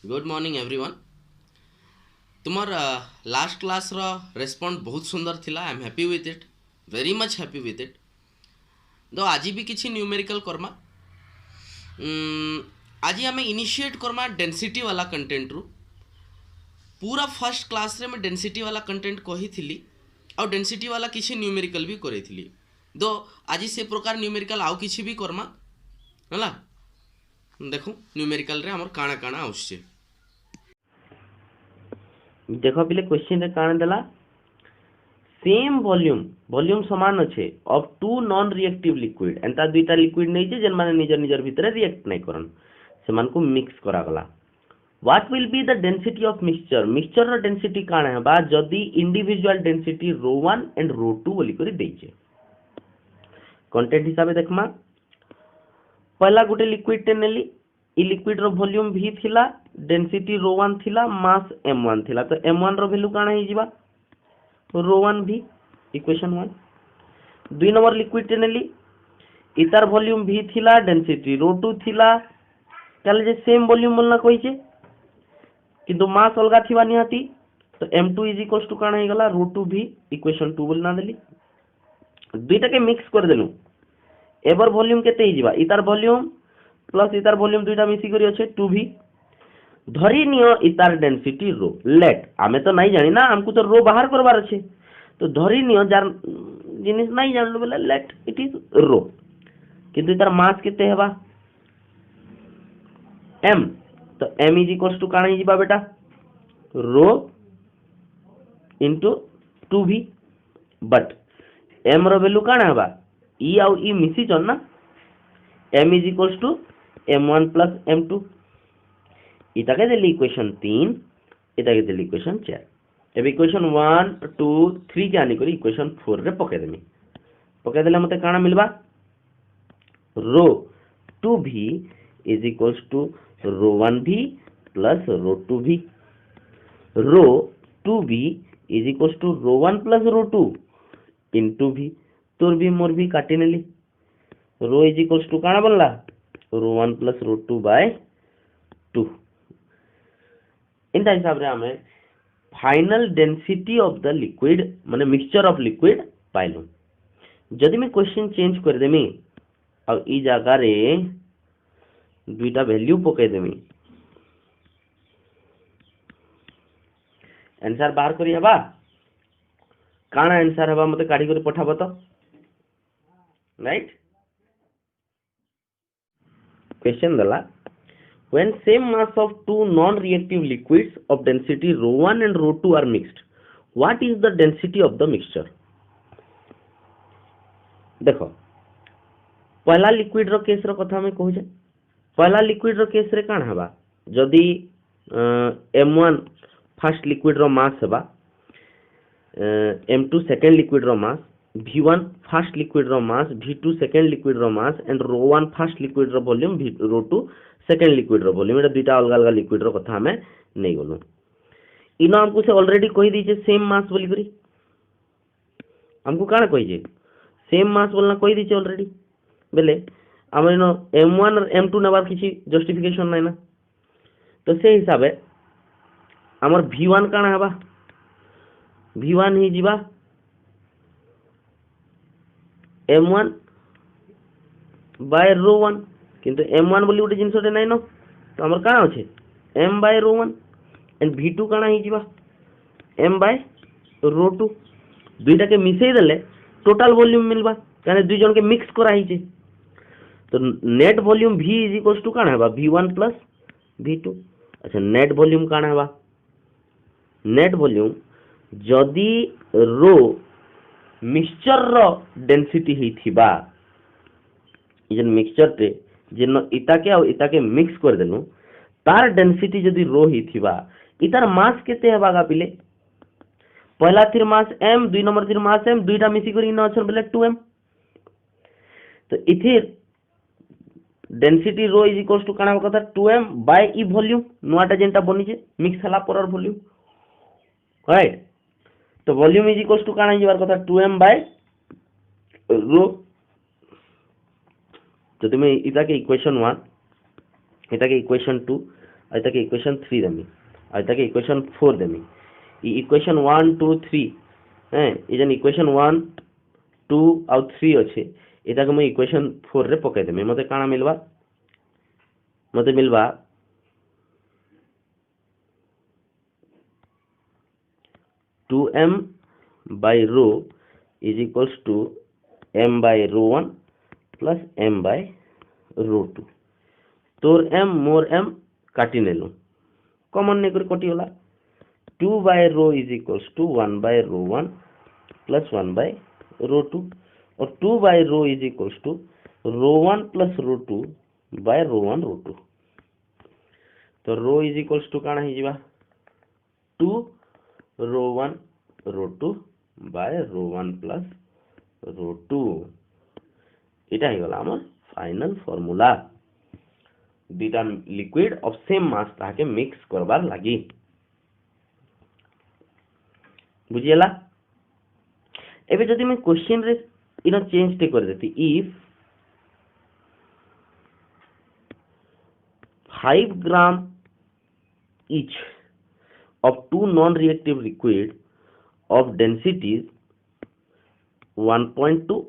Good morning everyone. तुमर last class रो respond बहुत सुंदर थिला। I am happy with it, very much happy with it. तो आज भी किसी न्यूमेरिकल करमा। आज आम इनिशिएट करमा डेंसिटी वाला कंटेंट रु। पूरा फर्स्ट क्लास रे मैं डेंसिटी वाला कंटेंट कही थी और डेंसिटी वाला किसी न्यूमेरिकल भी करी थी। तो आज से प्रकार न्यूमेरिकल आउ किसी भी करमा है। देखो न्यूमेरिकल रे हमर काଣା काଣା आउछे। देख पिले क्वेश्चन रे काण देला सेम वॉल्यूम समान अच्छे of two non reactive liquid एंता दुईटा लिक्विड नहीं जे जेन माने निजर निजर भितर रिएक्ट नहीं करन से मान को मिक्स करा गला। What will be the density of mixture rho density काण है बा जदी इंडिविजुअल डेंसिटी ρ1 एंड ρ2 बोली करी देइछे। कंटेंट हिसाब से देखमा पहला गोटे लिक्विड टे नेली इ लिक्विड रो वॉल्यूम v थिला डेंसिटी ρ1 थिला मास m1 थिला तो m1 रो वैल्यू काना ही जिबा ρ1 v इक्वेशन 1। दुई नंबर लिक्विड टे नेली इतार वॉल्यूम v थिला डेंसिटी ρ2 थिला ताले जे सेम वॉल्यूम बोलना कहिचे किंतु मास अलगा थिबा निहाती तो m2 काना ही गला ρ2 v इक्वेशन 2 बोलना देली। दुईटा के मिक्स कर देलु एबर वॉल्यूम केते ही जिबा इतार वॉल्यूम प्लस इतार वॉल्यूम दुईटा मिसी करी अच्छे 2v धरी नियो इतार डेंसिटी रो लेट आमे तो नहीं जानी ना हमको तो रो बाहर करबार अच्छे तो धरी नियो जार जिनिस नहीं जानलु बेले लेट इट इज रो किंतु इतार मास केते हेबा m तो m इज इक्वल्स टू काना जिबा बेटा रो इनटू 2v बट m रो वैल्यू काना हेबा ई आउ ई मिसी चन ना m is equals to m1 plus m2 इताके देली इक्वेशन 3 इताके देली इक्वेशन 4। अब इक्वेशन 1 2 3 के आनी करी इक्वेशन 4 रे पके देमी पके देले मते काना मिलबा rho 2v is equals to rho 1v plus rho 2v rho 2v is equals to rho 1 plus rho 2 into v तोर भी मोर भी काटी नेली रो इज इक्वल्स टू काना बनला रो 1 प्लस रो 2 बाय 2। इंता हिसाब रे हमें final density of the liquid माने मिक्सचर ऑफ लिक्विड पाइलु। जदि मैं क्वेश्चन चेंज कर देमी और ई जगह रे दुईटा वैल्यू पके देमी आंसर बाहर करी हबा काना आंसर हबा मते काढी कर पठाबो तो राइट। क्वेश्चन दला when same mass of two non-reactive liquids of density ρ1 and ρ2 are mixed what is the density of the mixture। देखो पहला लिक्विड रो केस रो कथा में कहूजे पहला लिक्विड रो केस रे कान हबा जदी m1 फर्स्ट लिक्विड रो मास हबा m2 सेकंड लिक्विड रो मास v1 फर्स्ट लिक्विड रो मास v2 सेकंड लिक्विड रो मास एंड ρ1 फर्स्ट लिक्विड रो वॉल्यूम ρ2 सेकंड लिक्विड रो वॉल्यूम एटा दुईटा अलग अलग लिक्विड रो कथा हमें नहीं गलो इनो हमको से ऑलरेडी कहि दी जे सेम मास बोली करी हमको काना कहि जे सेम मास बोलना कहि दी जे ऑलरेडी बेले हम इनो m1 और m2 नेबार किछि जस्टिफिकेशन नै ना तो से हिसाबे हमर v1 काना हबा v1 ही जिबा m1 बाय ρ1 किंतु m1 बोली गोटे जिनसटे नाइन तो हमर काना अछि m बाय ρ1 एंड v2 काना ही जिबा m बाय ρ2 दुईटा के मिसई देले टोटल वॉल्यूम मिलबा काने दुई जन के मिक्स करा ही छे तो net volume v is equals to काना हबा v1 प्लस v2। अच्छा नेट वॉल्यूम काना हबा नेट वॉल्यूम जदी रो मिक्सचर रो डेंसिटी ही थिबा इजन मिक्सचर ते जिन इताके और इताके मिक्स कर देनु तार डेंसिटी जदी रो ही थिबा इतार मास केते हेबा गा पिले पहला थिर मास m दुई नंबर थिर मास m दुईटा मिसी करी न अछन बेले 2m तो इथिर डेंसिटी रो इज इक्वल्स टू काना कथा 2m बाय ई वॉल्यूम नोआटा जेंटा बनी जे मिक्स हला पर वॉल्यूम राइट तो वॉल्यूम इज इक्वल्स टू काना जिबार कथा 2m बाय रो तो तुम्हें इता के इक्वेशन 1 इता के इक्वेशन 2 आज तक इक्वेशन 3 देमी आज तक इक्वेशन 4 देमी इक्वेशन 1 2 3 हैं ये जन इक्वेशन 1 2 आउ 3 अच्छे एटा को मैं इक्वेशन 4 रे पकाई देमी मते काना मिलवा मते मिलवा 2m by rho is equals to m by rho 1 plus m by rho 2 तोर m मोर m काटी नेलु कॉमन ने कर कटी होला 2 by rho is equals to 1 by rho 1 plus 1 by rho 2 और 2 by rho is equals to rho 1 plus rho 2 by rho 1 rho 2 तो rho is equals to काना ही जीवा 2 rho 1 rho 2 by rho 1 plus rho 2 এটা হই গলা আমার final formula দুইটা liquid of same মাস তাকে মিক্স করবার লাগি বুঝিলা এবে যদি আমি কোশ্চেন রে ইনো চেঞ্জ তে করে দেতি if 5 gram each of two non-reactive liquid of densities 1.2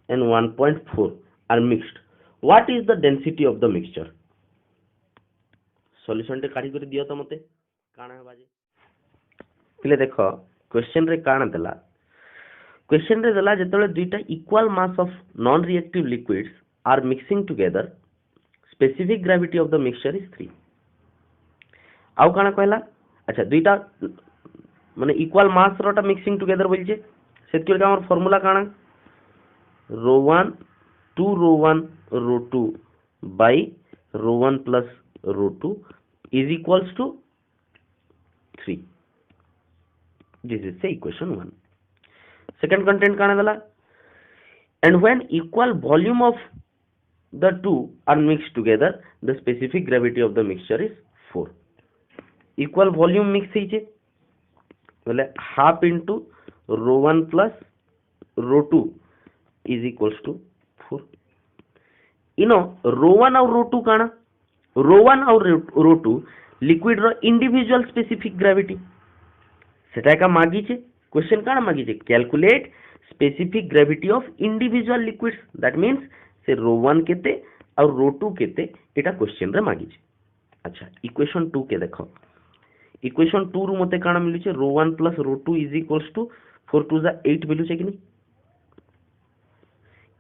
and 1.4 are mixed. What is the density of the mixture? Solution टे काढ़ी कर दिया तो मते काना है बाजे पहले देखो क्वेश्चन रे काना देला क्वेश्चन रे देला जेतले दुईटा equal mass of non reactive liquids are mixing together specific gravity of the mixture is 3 आउ काना कहला अच्छा दुईटा माने इक्वल मास रोटा मिक्सिंग टुगेदर बोलजे सेतके का हमर फार्मूला काना rho 1 2 rho 1 rho 2 by row 1 plus rho 2 is equals to 3 this is the equation 1 second content काना देला and when equal volume of the two are mixed together the specific gravity of the mixture is 4 equal volume mix ହେଇचे बोले half into rho 1 plus rho 2 is equals to 4 इनो rho 1 और rho 2 काना rho 1 और rho 2 liquid रो individual specific gravity सेटा का मागी छे क्वेश्चन काना मागी छे calculate specific gravity of individual liquids that means से रो 1 केते और रो 2 केते एटा क्वेश्चन रे मागी छे अच्छा इक्वेशन 2 के देखो इक्वेशन 2 रु मते काना मिलु छे rho 1 plus rho 2 is equals to 4 टू जा 8 मिलु छे कि नहीं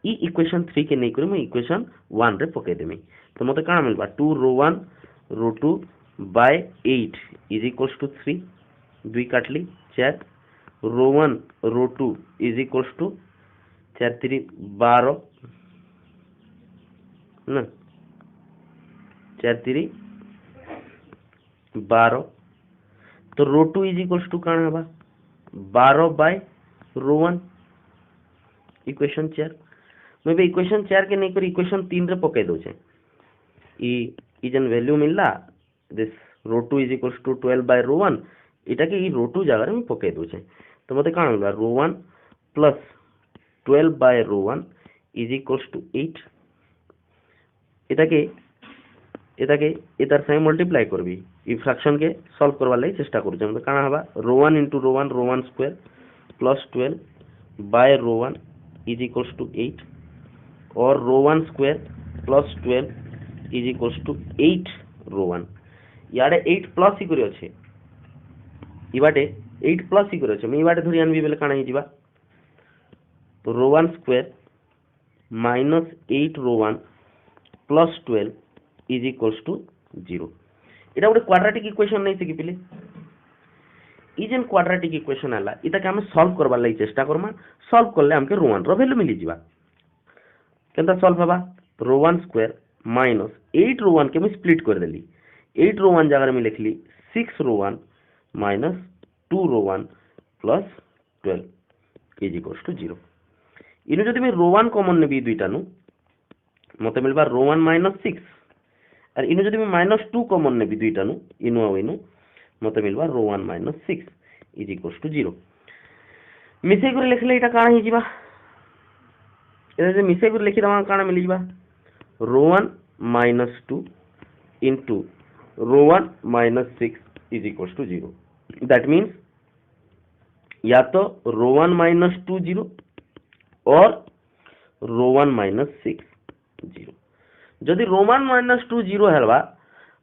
ई इक्वेशन 3 के नहीं करू मैं इक्वेशन 1 रे पके देमी तो मते काना मिलबा 2 rho 1 rho 2 bye 8 is equals to 3 2 काटली 4 रो 1 रो 2 इज इक्वल्स टू 4 3 12 ना 4 3 12 तो रो 2 इज इक्वल्स टू काना हबा 12 बाय रो 1 इक्वेशन 4 मैं भी इक्वेशन 4 के नहीं कर इक्वेशन 3 रे पके दो छे ई जन वैल्यू मिलला दिस रो 2 इज इक्वल्स टू 12 बाय रो 1 एटा के ई रो 2 जगह रे मैं पके दो छे तो मते काना मिलबा rho 1 plus 12 by row 1 is equals to 8 एतार से मल्टीप्लाई करबी ई फ्रैक्शन के सॉल्व करवा लई चेष्टा करू हम काना हबा रो 1 into row 1 square plus 12 by row 1 is equals to 8 और रो 1 square plus 12 is equals to 8 रो 1 याडे 8 प्लस ही करी अछि इबाटे 8 प्लस ही करी अछि मैं इबाटे धरि आनबी बेले काना ही दिबा तो rho 1 square minus 8 row 1 plus 12 is equals to 0 एटा गोटे क्वाड्रेटिक इक्वेशन नहीं कि पिले ई जेन क्वाड्रेटिक इक्वेशन आला इता के हम सॉल्व करबा लई चेष्टा करमा सॉल्व करले हमके रो 1 रो वैल्यू मिली जिबा केनता सॉल्व हबा रो 1 स्क्वायर माइनस 8 रो 1 के मैं स्प्लिट कर देली 8 रो 1 जगह में लिखली 6 rho 1 minus 2 rho 1 plus 12 is equals to 0 इनु जदि मैं रो 1 कॉमन नेबी दुईटा नु मते मिलबा रो 1 माइनस 6 और इनु जदि मैं माइनस 2 कॉमन नेबी दुईटा नु इनु आ इनु मते मिलबा rho 1 minus 6 is equals to 0 मिसे कर लिखले एटा काना ही जिबा एटा जे मिसे कर लिखि दमा काना मिली जिबा rho 1 minus 2 into row 1 minus 6 is equal to 0। That means या तो रो 1 माइनस 2 0 और रो 1 माइनस 6 0। जदि रो 1 माइनस 2 0 हेलबा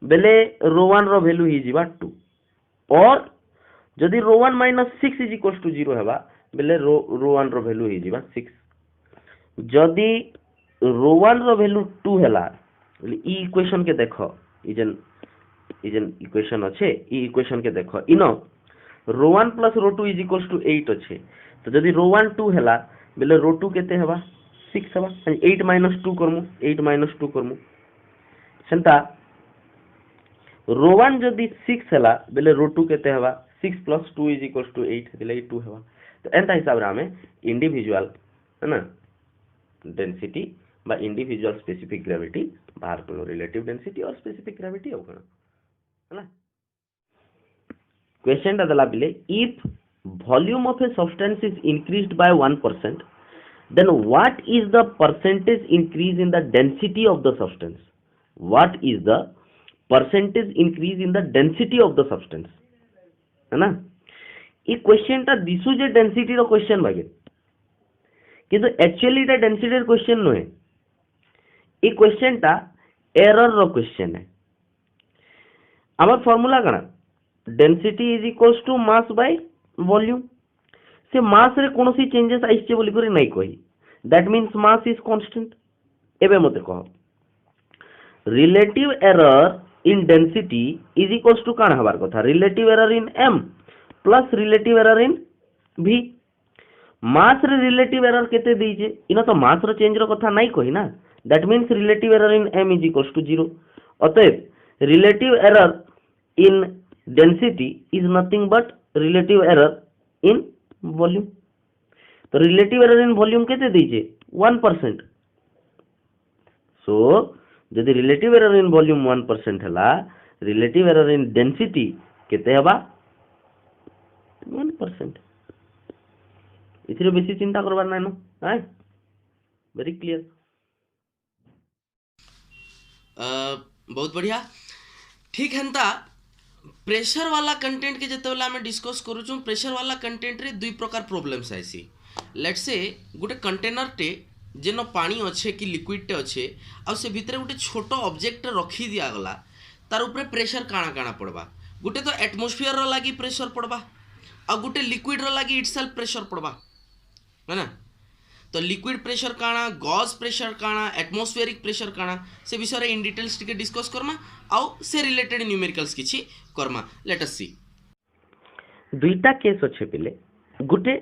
बेले रो 1 रो वैल्यू ही जिबा 2 और जदि रो 1 माइनस 6 इज इक्वल टू 0 हेबा बेले रो 1 रो वैल्यू ही जिबा 6। जदि रो 1 रो वैल्यू 2 हेला ई इक्वेशन के देखो इजन इक्वेशन अच्छे ई इक्वेशन के देखो इनो rho 1 plus rho 2 is equal to 8 अच्छे। तो जदि रो 1 2 हेला बेले रो 2 केते हेबा 6 हेबा 8 माइनस 2 करमु 8 माइनस 2 करमु सेंता रो 1 जदि 6 हेला बेले रो 2 केते हेबा 6 प्लस 2 इज इक्वल टू 8 दिले 2 हेबा। तो एंता हिसाब रे हमें इंडिविजुअल है ना डेंसिटी बा इंडिविजुअल स्पेसिफिक ग्रेविटी बाहर करो रिलेटिव डेंसिटी और स्पेसिफिक ग्रेविटी हो कण है ना। क्वेश्चन दला बिले if volume of a substance is increased by 1% then what is the percentage increase in the density of the substance? What is the percentage increase in the density of the substance? है ना ये question टा दिसु जे density rho question बागे किंतु actually टा density rho question no है ये question टा एरर रो क्वेश्चन है। आमार फॉर्मूला कणा density is equals to mass by volume से मास रे कोनोसी चेंजेस आइछे बोली करे नै कहि that means mass is constant. एबे मते कहो relative error in density is equals to काण हबार कथा relative error in m plus relative error in v। Mass रे रिलेटिव एरर केते देइजे इना तो मास रो चेंज रो कथा नै कहि ना that means relative error in m is equals to 0। अतएव relative error in density is nothing but relative error in volume. तो रिलेटिव एरर इन वॉल्यूम केते देइजे 1%। सो जदि रिलेटिव एरर इन वॉल्यूम 1% हला रिलेटिव एरर इन डेंसिटी केते हबा 1%। इथिरे बेसी चिंता करबार नै न है वेरी क्लियर। बहुत बढ़िया ठीक हेन्ता प्रेशर वाला कंटेंट के जते आम डिस्कस करूँ प्रेशर वाला कंटेंट रे दुई प्रकार प्रोब्लेम्स आइसी। लेट्स से गोटे कंटेनर टे जेन पानी अच्छे कि लिक्विड टे अच्छे आ से भितर गोटे छोट ऑब्जेक्ट रखी दिया गला तार ऊपर प्रेशर काଣା काଣା पड़वा गोटे तो एटमोस्फियर रो लागी प्रेशर पड़वा आ गोटे लिक्विड रो लागी इटसेल्फ प्रेशर पड़वा है ना। तो लिक्विड प्रेशर काଣା गॉस प्रेशर काଣା एटमोस्फेरिक प्रेशर काଣା से विषय रे इन डिटेल्स टिके डिस्कस करमा आउ से रिलेटेड न्यूमेरिकल्स किछि करमा। लेट अस सी दुईटा केस अच्छे पिले गोटे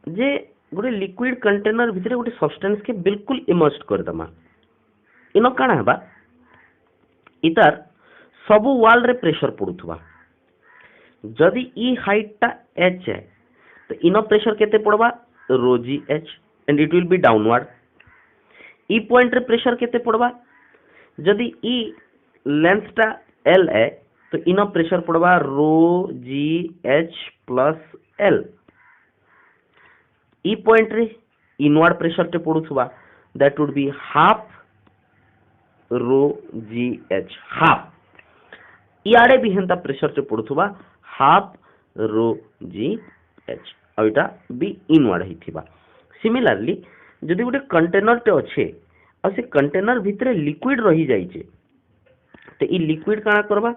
जे गोटे लिक्विड कंटेनर भितर गोटे सब्सटेंस के बिल्कुल इमर्स्ड कर दमा इनो काଣା हबा इतार सबु वाल रे प्रेशर पड़ुथबा जदि ई हाइट टा h है तो इनो प्रेशर केते पड़वा रो g h and it will be downward. ई पॉइंट रे प्रेशर केते पड़वा जदि ई लेंथ टा l है तो इनो प्रेशर पड़वा रो जी h प्लस l। ई पॉइंट रे इनवर्ड प्रेशर टे पड़ुथबा that would be half row g h half. इआड़े भी हेंता प्रेशर टे पड़ुथबा हाफ रो जी h आ इटा बी इनवर्ड हिथिबा। सिमिलरली जदि गोटे कंटेनर टे अच्छे आ से कंटेनर भितरे लिक्विड रही जाइछे तो ई लिक्विड काଣା करबा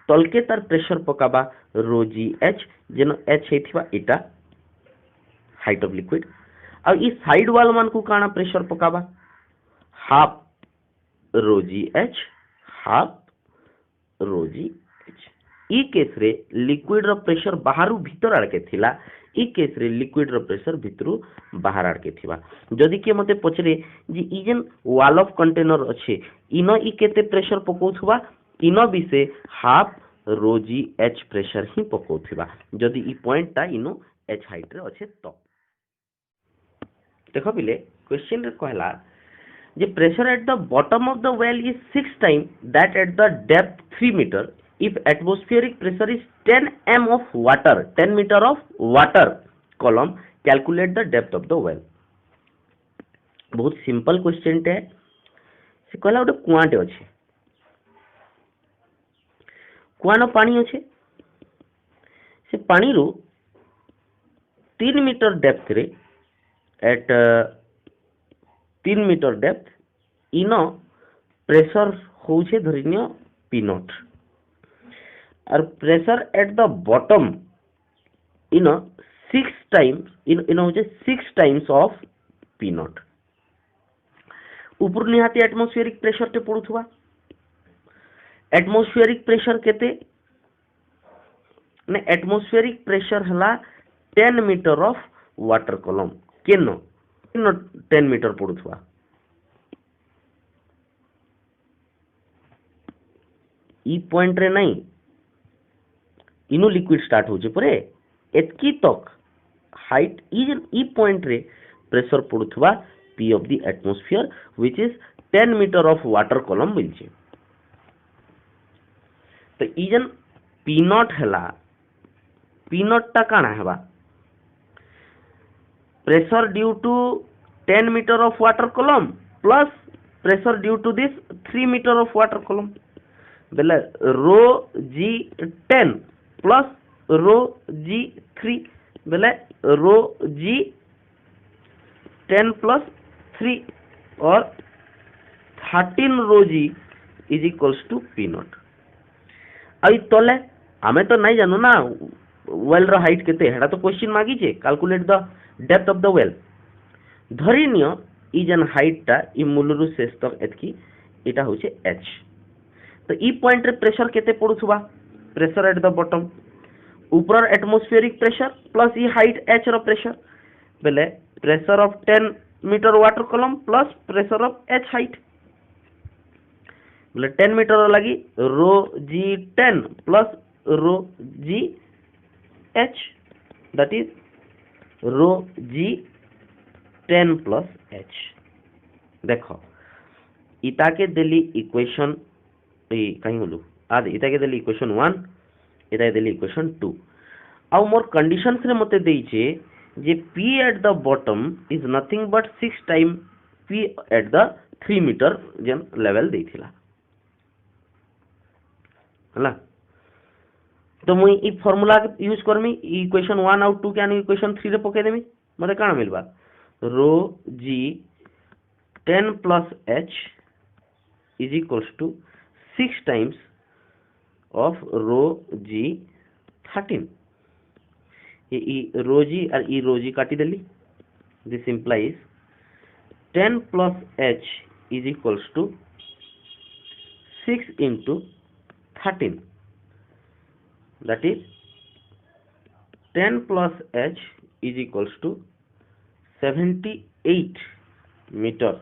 तलके तार प्रेशर पकाबा रो जी h जेन h हेथिबा इटा हाइट ऑफ लिक्विड आ ई साइड वाल मान को काଣା प्रेशर पकाबा हाफ रो जी h हाफ रो जी h। ई केस रे लिक्विड रो प्रेशर बाहरु भीतर आड़के थिला ई केस रे लिक्विड रो प्रेशर भितरु बाहर आड़के थिबा। जदि के मते पचरे जे ई जेन वॉल ऑफ कंटेनर अच्छे इनो ई केते प्रेशर पकोथबा इनो भी से half rho g h pressure ही पकोथबा जदि ई पॉइंट ता इनो h हाइट रे अच्छे तो देखो बिले क्वेश्चन रे कहला जे pressure at the bottom of the well is 6 time that at the depth 3 metre if atmospheric pressure is 10 m of water 10 meter of water column calculate the depth of the well। बहुत simple question टे से कहला गोटे कुआटे अच्छे Kuan पानी अच्छे से पानी रो 3 मीटर डेप्थ रे एट 3 मीटर डेप्थ इन प्रेशर होउछे धरिनियो पी नॉट और प्रेशर एट द बॉटम इन 6 टाइम्स इन होउछे 6 टाइम्स ऑफ पी नॉट ऊपर निहाती एटमॉस्फेरिक प्रेशर टे पड़ुथवा एटमॉस्फेरिक प्रेशर केते ने एटमॉस्फेरिक प्रेशर हला 10 मीटर ऑफ वाटर कॉलम केनो 10 मीटर पड़ुथवा ई पॉइंट रे नहीं इनु लिक्विड स्टार्ट होचे परे एतकी तक हाइट ई पॉइंट रे प्रेशर पड़ुथवा P of the atmosphere which is 10 metre of water column मिलचे तो ई जन पी नॉट हला पी नॉट ता काना हेबा pressure due to 10 metre of water column plus pressure due to this 3 metre of water column बेले रो जी 10 प्लस रो जी 3 बेले रो जी 10 प्लस 3 और 13 रो g is equals to P nought आई तले आमे तो नहीं जानू ना वेल रो हाइट केते हेडा तो क्वेश्चन मागी छे calculate the depth of the well धरि नियो ई जन हाइट टा ई मूलरु शेष तक एतकी एटा होचे h तो ई पॉइंट रे प्रेशर केते पड़ुथबा प्रेशर एट द बॉटम ऊपर एटमॉस्फेरिक प्रेशर प्लस ई हाइट h रो प्रेशर बेले pressure of 10 metre water column plus pressure of h height बोले 10 मीटर लगी rho g 10 plus rho g h that is rho g 10 plus h देखो इता के देली equation कहीं बोलू आदि इता के देली इक्वेशन 1 इता के देली इक्वेशन 2 आ मोर कंडीशंस रे मते देई छे जे p at the bottom is nothing but 6 time p at the 3 metre जन लेवल देथिला हला तो मुई ई फार्मूला यूज करमी इक्वेशन 1 आउट 2 के आनी इक्वेशन 3 रे पके देमी मते काना मिलबा रो g 10 plus h is equals to 6 times of रो जी 13 ये रो जी और ई रो जी काटी देली this implies 10 plus h is equals to 6 into 13 that is 10 plus h is equals to 78 metre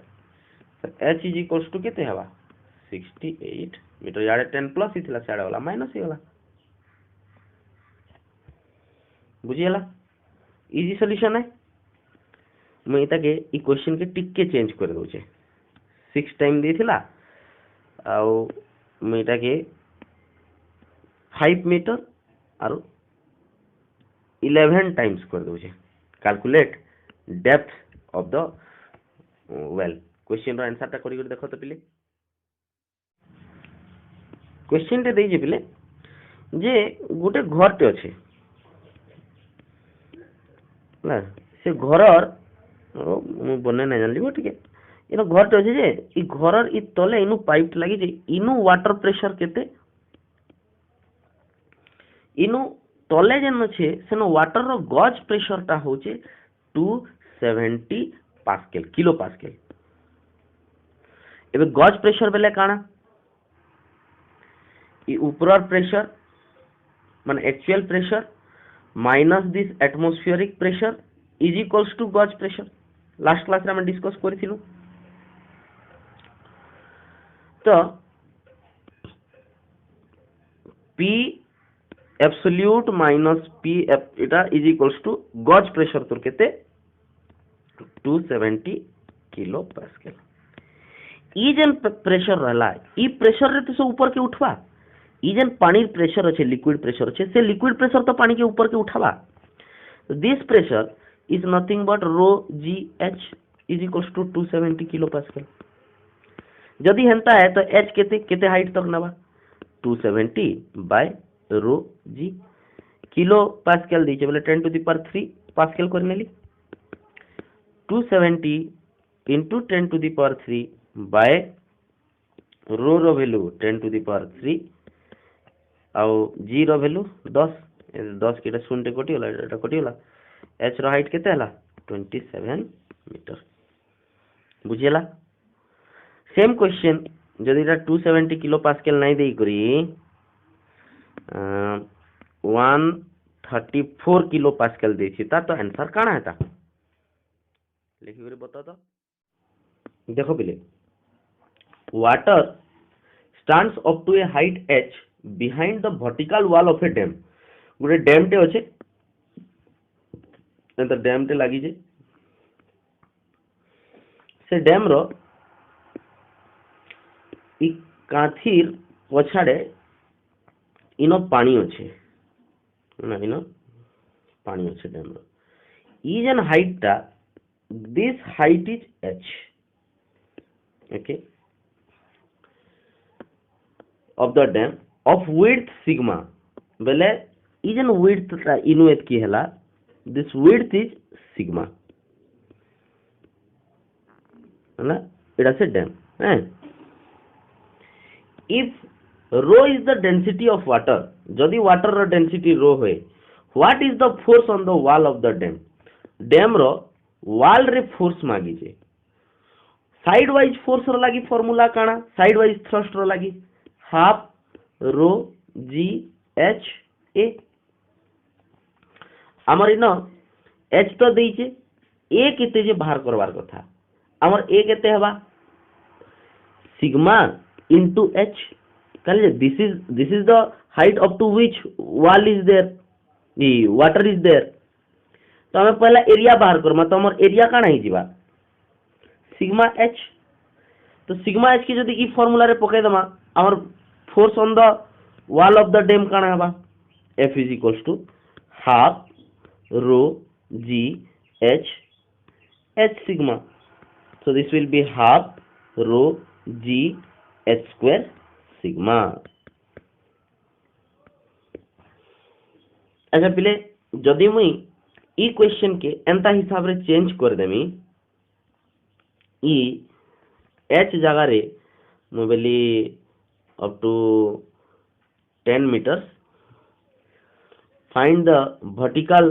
तो h is equals to केते हवा 68 मीटर याडे 10 प्लस इथिला साडे वाला माइनस ही वाला बुझियला इजी सॉल्यूशन है मैं इता के ई क्वेश्चन के टिक के चेंज कर दउ छे 6 टाइम देथिला आउ मैं इता के 5 मीटर और 11 टाइम्स कर दउ छे calculate depth of the well question रो आंसर ता करी कर देखो तो पिले क्वेश्चन टे देई जे पिले जे गोटे घर टे अछि ना से घरर मु बने नै जानली ठीक है इनो घर टे अछि जे ई घरर ई तले इनु पाइप लागि जे इनु वाटर प्रेशर केते इनु तले जेन अछि सेनो वाटर रो गज प्रेशर ता होचे 270 पास्कल किलो पास्कल एबे गज प्रेशर बेले काना ई ऊपर प्रेशर माने actual pressure minus this atmospheric pressure is equals to gauge pressure last class रे हम डिस्कस करिथिलु तो P एब्सोल्यूट माइनस P इटा is equals to gauge pressure तोर केते 270 किलो पास्कल ई जन प्रेशर रहला ई प्रेशर रे तो ऊपर के उठवा ई जन पानी प्रेशर अच्छे लिक्विड प्रेशर अच्छे से लिक्विड प्रेशर तो पानी के ऊपर के उठावा this pressure is nothing but rho g h is equals to 270 kilo pascal जदि हेंता है तो एच केते केते हाइट तक नबा 270 by rho g kilo pascal दीचे बोले 10 to the power 3 पास्कल कर नेली 270 into 10 to the power 3 by rho rho value 10 to the power 3 आउ जी रो वैल्यू 10 10 के शून्य कटिगला एच रो हाइट केते हला 27 मीटर बुझिला सेम क्वेश्चन जदि 270 किलो पास्कल नहीं देई करी 134 किलो पास्कल देछि ता तो आंसर काना हेता लिखि करी बता तो देखो पिले water stands up to a height h behind the vertical wall of a dam गोटे डैम टे अच्छे तो डैम टे लगी से डैम रो इ कांथीर पछाड़े इनो पानी अच्छे ना इनो पानी अच्छे डैम रो इ जन हाइट टा this height is h okay of the dam of width sigma बेले इ जन width टा इनो एतकी हला this width is sigma है ना इटा से डैम है if rho is the density of water जदि water रो density rho होए what is the force on the wall of the dam dam row wall रे force मागी जे साइड वाइज फोर्स रो लागी फार्मूला काना साइड वाइज थ्रस्ट रो लागी half rho g H A हमर इनो H तो देइचे ए केते जे बाहर करवार कथा हमर ए केते हबा सिग्मा इनटू एच कल this is the height up to which wall is there the water is there तो हमें पहला एरिया बाहर करमा तो हमर एरिया काना ही जीवा सिग्मा एच तो सिग्मा एच की जदि ई फार्मूला रे पके दमा हमर force on the wall of the dam काना हबा F is equals to half rho g h h sigma so this will be half rho g h square sigma अच्छा पिले जदि मुई ई क्वेश्चन के एंता हिसाब रे चेंज कर देमी ई h जगह रे मोबाइली up to 10 meters find the vertical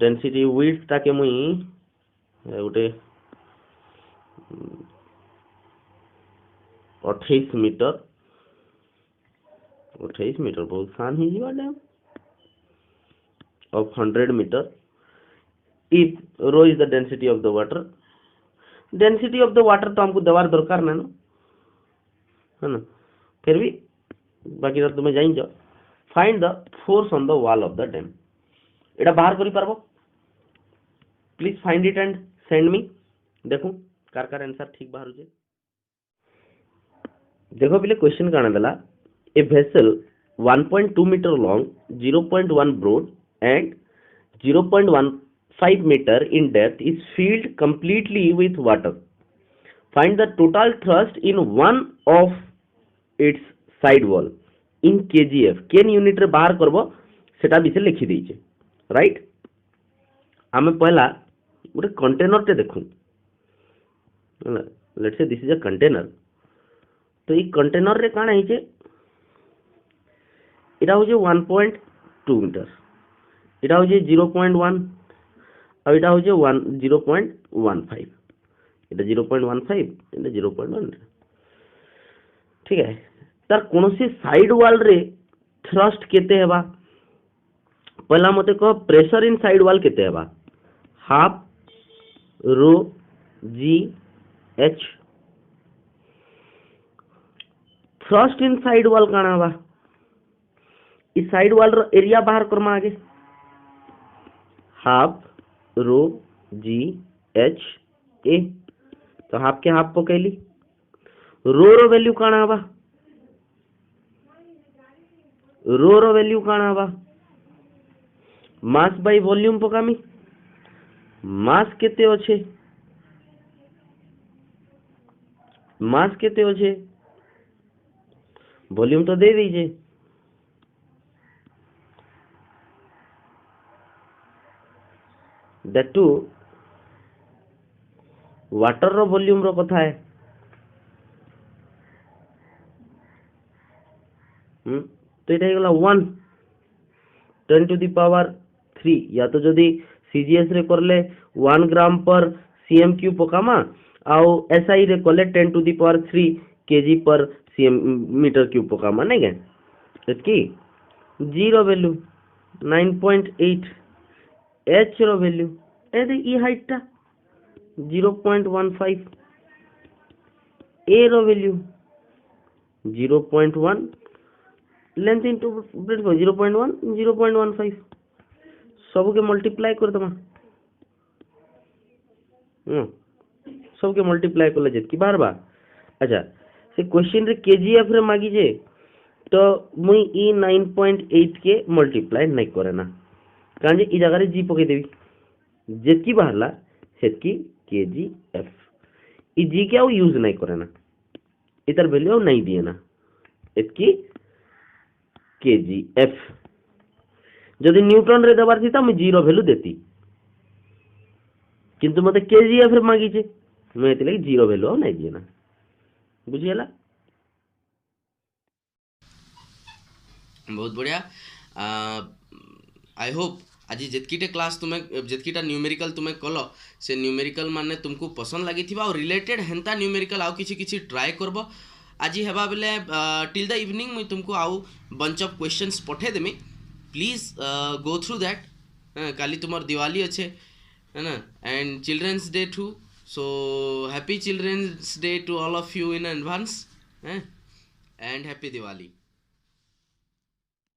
density width ताके मुई उटे 28 मीटर बहुत सान ही जीवा dam of 100 meter if rho is the density of the water तो हमको दवार दरकार ना है ना फिर भी बाकी तो तुम्हें जाइन जाओ find the force on the wall of the dam एटा बाहर करि पारबो please find it and send me देखो कार आंसर ठीक बाहर जे देखो पहले क्वेश्चन काना देला a vessel 1.2 metre long 0.1 broad and 0.15 metre in depth is filled completely with water. Find the total thrust in one of its side wall in kgf. केन unit रे बाहर करबो सेटा बिसे लिखि देइचे राइट हमें पहला गोटे कंटेनर टे देखु let's say this is a container तो ई कंटेनर रे काना हिचे इटा हो जे 1.2 मीटर इटा हो जे 0.1 और इटा हो जे 0.15 इटा 0.15 इटा 0.1 ठीक है तार कोनोसी साइड वॉल रे थ्रस्ट केते हेबा पहला मते कह प्रेशर इन साइड वॉल केते हेबा half row g h thrust in side wall काना हेबा इस साइड वॉल रो एरिया बाहर करमा आगे half rho g H A तो हाफ के हाफ पकैली रो वैल्यू काना हबा रो वैल्यू काना हबा मास बाय वॉल्यूम पकामी मास केते अछि वॉल्यूम तो दे दीजिए। दैट टू वाटर रो वॉल्यूम रो कथा है। तो এটা হইগলা 1 10⁻³ या तो जदि सीजीएस रे करले 1 ग्राम पर सीएम क्यू पकामा आउ एसआई रे करले 10⁻³ केजी पर सीएम मीटर क्यूब पकामा नहीं के एतकी जीरो वैल्यू 9.8 एच रो वैल्यू ए ई हाइट टा 0.15 ए रो वैल्यू 0.1 लेंथ इंटू ब्रेथ 0.1 0.15 सब के मल्टीप्लाई कर दमा सब के मल्टीप्लाई कर जेतकी बार बार। अच्छा से क्वेश्चन रे केजीएफ रे मागी जे तो मुई ई 9.8 के मल्टीप्लाई नहीं करे ना कारण जे ई जगह रे जी पके देवी जेतकी बाहरला सेतकी केजीएफ ई जी के आउ यूज नहीं करे ना इतर वैल्यू नहीं दिए ना एतकी केजीएफ जदि न्यूटन रे देवार थी मैं जीरो वैल्यू देती किंतु मते केजीएफ रे मागी छे मैं एते लगी जीरो वैल्यू नहीं दिए ना बुझियला। बहुत बढ़िया। आई होप आज जितकीटे क्लास तुम्हें जितकीटा न्यूमेरिकल तुम्हें कल से न्यूमेरिकल माने तुमको पसंद लगी और रिलेटेड हेन्ता न्यूमेरिकल आउ किसी ट्राए करब आज हेबा बेले टिल द इवनिंग मुई तुमको आउ बंच ऑफ क्वेश्चंस पठे देमी प्लीज गो थ्रू दैट। काली तुम्हार दिवाली अच्छे है ना and children's day too so happy children's day to all of you in advance and happy Diwali.